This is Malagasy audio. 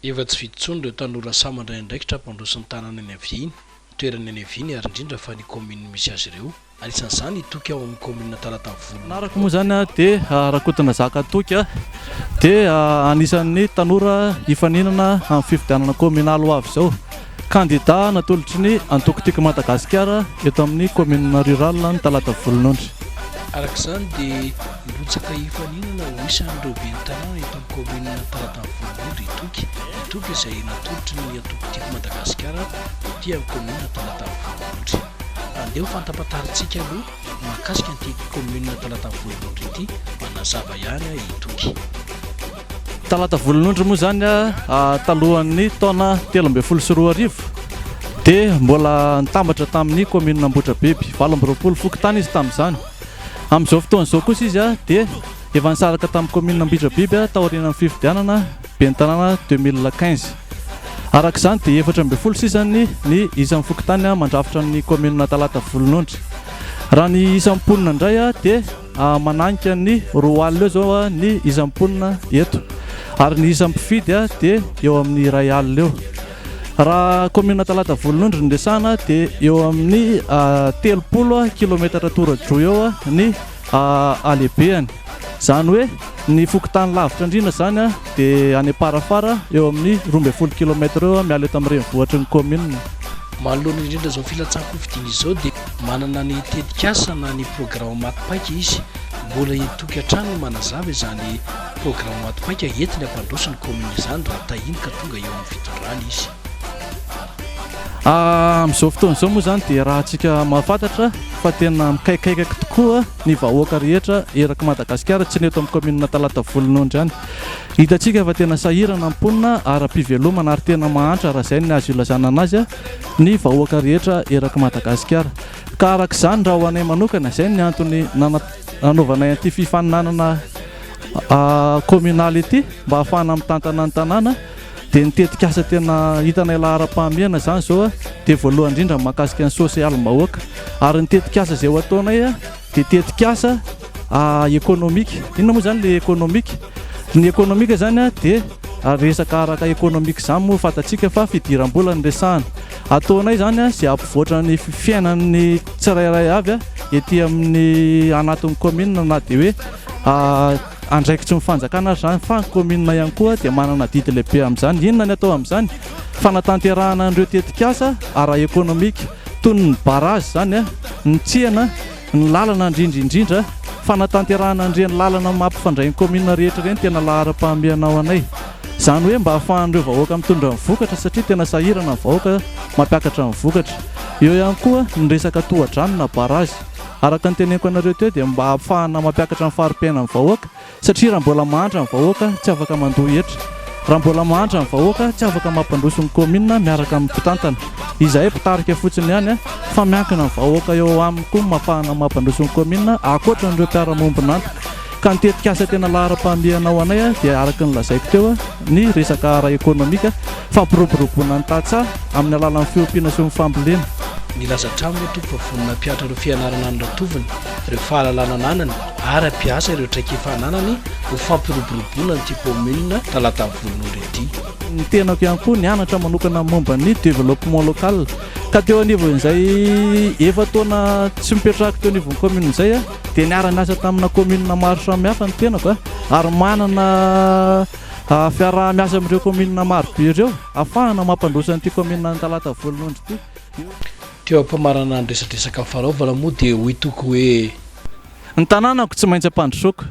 Efa-tsy vitsony ireo tanora samandray andraikitra mpandrosin'ny tanàna any Aviany, toerana any Aviany ary indrindra fa ny commune misy azy ireo. Anisan'izany itoky ao amin'ny commune Talatavolo. Narako moa zany dia Rakotina Zakatoky dia anisan'ny tanora hifaninana amin'ny fifidianana communal ho avy izao. Candidat natolotry ny Antokotiko Madagasikara eto amin'ny commune rural ny Talatavolon'Ondry. Arak'izany dia mirotsaka hifaninana ho isan'ireo ben'ny tanàna eto amin'ny commune Talatavolon'Ondry itoky. Itoky izay natolotry ny Antokotiko Madagasikara etỳ amin'ny commune Talatavolon'Ondry. Andeha ho fantapataritsika aloha mahakasika an'ity commune Talatavolon'Ondry ity manazava ihany itoky. Talatavolon'Ondry moa zany talohan'ny taona 2014 dia mbola nitambatra tamin'ny commune Ambohidrabiby 20 fokotany izy tamin'izany. Amin'izao fotoana izao kosa izy dia efa nisaraka tamin'ny commune Ambohidrabiby taorian'ny fifidianana ben'ny tanàna 2015. Arak'izany dia 14 sisany ny isan'ny fokotany mandrafitra ny commune Talatavolon'Ondry. Raha ny isan'ny mponina indray dia mananika ny roa alina eo zao ny isan'ny mponina eto. Ary ny isan'ny mpifidy dia eo amin'ny iray alina eo. Raha commune Talatavolon'Ondry no resahana dia eo amin'ny 30 kilometatra tora-droa eo ny halehibeny. Zany hoe ny fokotany lavitra indrindra zany dia any Aparafara eo amin'ny 12 kilometatra eo miala eto amin'ny renivohitr'i ny commune. Manoloana indrindra izao filatsako fidiana izao dia manana ny tetikasa na ny programme matipaika izy. Mbola itoky hatrany manazava izany programme matipaika entiny ampandrosin'ny commune izany raha tahiny ka tonga eo amin'ny fitondrany izy. Amin'izao fotoana izao moa zany dia raha antsika mahafantatra fa tena mikaikaikaka tokoa ny vahoaka rehetra eraky Madagasikara tsy ny eto amin'ny commune Talatavolon'Ondry ihany. Hitantsika fa tena sahirana ny mponina ara-pivelomana ary tena mahantra raha izay ny azo ilazana anazy ny vahoaka rehetra eraky Madagasikara. Ka arak'izany raha ho anay manokana izay ny antony nanaovanay an'ity fifaninanana communal ity mba ahafahana mitantana ny tanàna dia nitetika asa tena hitanay lahara-pahamehana zany izao dia voalohany indrindra mahakasika ny sosialim-bahoaka ary nitetika asa izay ho ataonay dia tetika asa ekonomika. Inona moa zany le ekonomika? Ny ekonomika zany dia resaka araka ekonomika izany moa fantatsika fa fidiram-bola ny resahana. Ataonay zany izay ampivoatra ny fiainan'ny tsirairay avy etỳ amin'ny anatin'ny commune na dia hoe andraikitry ny fanjakana zany fa commune ihany koa dia manana didy lehibe amin'izany. Inona ny atao amin'izany? Fanatanterahana an'ireo tetikasa ara-ekonomika toy ny barrage zany ny tsihana, ny lalana indrindra fanatanterahana an'ireny lalana mampifandray ny commune rehetra ireny tena lahara-pahamehana ao anay. Zany hoe mba ahafahan'ireo vahoaka mitondra ny vokatra satria tena sahirana ny vahoaka mampiakatra ny vokatra. Eo ihany koa ny resaka toha-drano na barrage. Araka ny teneniko anareo teo dia mba ahafahana mampiakatra ny fari-piainan'ny vahoaka satria raha mbola mahantra ny vahoaka tsy afaka mandoa hetra. Raha mbola mahantra ny vahoaka tsy afaka mampandroso ny commune miaraka amin'ny mpitantana. Izahay mpitarika fotsiny ihany fa miankina ny vahoaka eo aminy koa mahafahana mampandroso ny commune ankoatra n'ireo mpiara-mombona antoka. Ka nitetika asa tena lahara-pahamehana ao anay dia araka ny lazaiko teo ny resaka ara-ekonomika fampiroboroboana ny tatsaha amin'ny alalan'ny fiompiana sy ny fambolena. Milaza hatramy tompy fa vonina mpiatra ireo fianarana ny ratoviny, ireo fahalalana ananany ary ampiasa ireo traika efa ananany ho fampiroboroboana ny commune Talatavolon'Ondry ity. Ny tenako ihany koa nianatra manokana momba ny développement local. Ka teo anivon'izay efa taona tsy mipetraka teo anivon'ny commune izay dia niara-niasa tamina commune maro samihafa ny tenako ary manana fiaraha-miasa amin'ireo commune maro be ireo ahafahana mampandrosa an'ity commune ny Talatavolon'Ondry ity. Teo am-pamarana ny resadresaka faraovana moa dia ho itoko hoe ny tanànako tsy maintsy ampandrosoako.